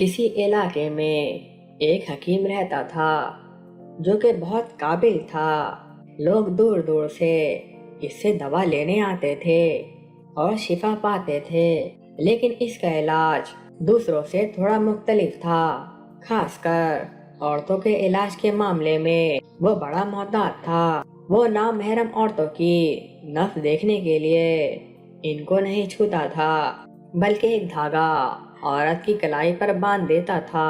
کسی علاقے میں ایک حکیم رہتا تھا جو کہ بہت قابل تھا۔ لوگ دور دور سے اس سے دوا لینے آتے تھے اور شفا پاتے تھے، لیکن اس کا علاج دوسروں سے تھوڑا مختلف تھا۔ خاص کر عورتوں کے علاج کے معاملے میں وہ بڑا محتاط تھا۔ وہ نامحرم عورتوں کی نفس دیکھنے کے لیے ان کو نہیں چھوتا تھا، بلکہ ایک دھاگا عورت کی کلائی پر باندھ دیتا تھا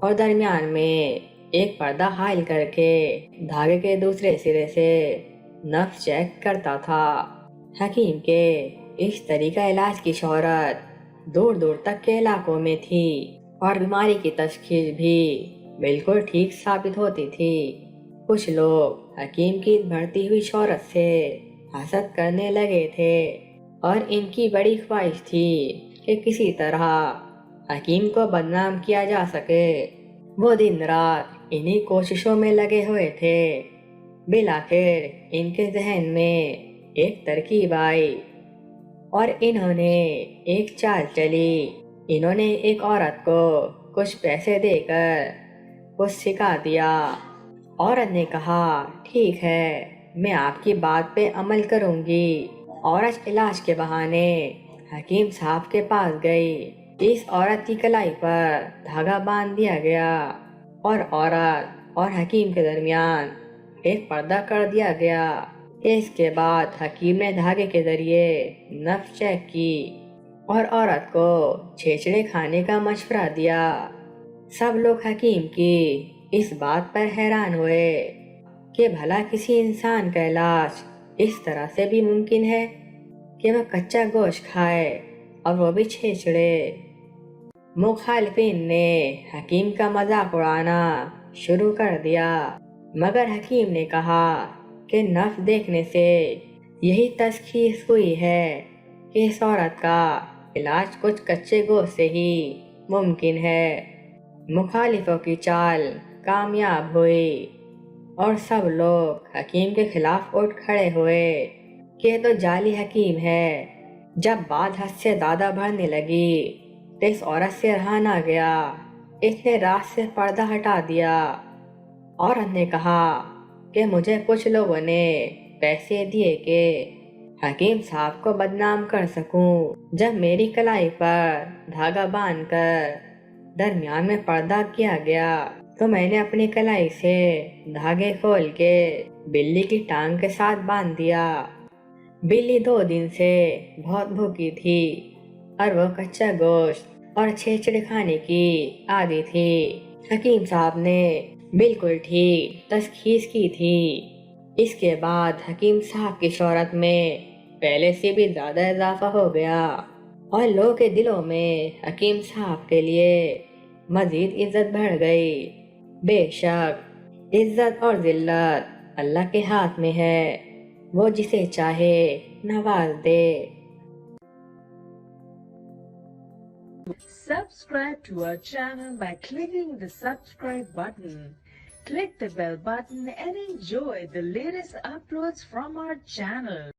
اور درمیان میں ایک پردہ حائل کر کے دھاگے کے دوسرے سرے سے نفس چیک کرتا تھا۔ حکیم کے اس طریقہ علاج کی شہرت دور دور تک کے علاقوں میں تھی اور بیماری کی تشخیص بھی بالکل ٹھیک ثابت ہوتی تھی۔ کچھ لوگ حکیم کی بڑھتی ہوئی شہرت سے حسد کرنے لگے تھے اور ان کی بڑی خواہش تھی کہ کسی طرح حکیم کو بدنام کیا جا سکے۔ وہ دن رات انہی کوششوں میں لگے ہوئے تھے۔ بالآخر ان کے ذہن میں ایک ترکیب آئی اور انہوں نے ایک چال چلی۔ انہوں نے ایک عورت کو کچھ پیسے دے کر کچھ سکھا دیا۔ عورت نے کہا، ٹھیک ہے، میں آپ کی بات پہ عمل کروں گی۔ عورت علاج کے بہانے حکیم صاحب کے پاس گئی۔ اس عورت کی کلائی پر دھاگا باندھ دیا گیا اور عورت اور حکیم کے درمیان ایک پردہ کر دیا گیا۔ اس کے بعد حکیم نے دھاگے کے ذریعے نفس چیک کی اور عورت کو چھیچڑے کھانے کا مشورہ دیا۔ سب لوگ حکیم کی اس بات پر حیران ہوئے کہ بھلا کسی انسان کا علاج اس طرح سے بھی ممکن ہے کہ وہ کچا گوشت کھائے اور وہ بھی چھیچڑے۔ مخالفین نے حکیم کا مذاق اڑانا شروع کر دیا، مگر حکیم نے کہا کہ نفس دیکھنے سے یہی تشخیص ہوئی ہے کہ اس عورت کا علاج کچھ کچے گوشت سے ہی ممکن ہے۔ مخالفوں کی چال کامیاب ہوئی اور سب لوگ حکیم کے خلاف اٹھ کھڑے ہوئے کہ یہ تو جعلی حکیم ہے۔ جب بات حد سے زیادہ بڑھنے لگی تو اس عورت سے رہا نہ گیا۔ اس نے رات سے پردہ ہٹا دیا۔ عورت نے کہا کہ مجھے کچھ لوگوں نے پیسے دیے کہ حکیم صاحب کو بدنام کر سکوں۔ جب میری کلائی پر دھاگا باندھ کر درمیان میں پردہ کیا گیا تو میں نے اپنی کلائی سے دھاگے کھول کے بلی کی ٹانگ کے ساتھ باندھ دیا۔ بلی 2 دن سے بہت بھوکی تھی اور وہ کچا گوشت اور چھیچڑے کھانے کی عادی تھی۔ حکیم صاحب نے بالکل ٹھیک تشخیص کی تھی۔ اس کے بعد حکیم صاحب کی شہرت میں پہلے سے بھی زیادہ اضافہ ہو گیا اور لوگوں کے دلوں میں حکیم صاحب کے لیے مزید عزت بڑھ گئی۔ بے شک عزت اور ذلت اللہ کے ہاتھ میں ہے، وہ جسے چاہے نواز دے۔ Subscribe to our channel by clicking the subscribe button. Click the bell button and enjoy the latest uploads from our channel.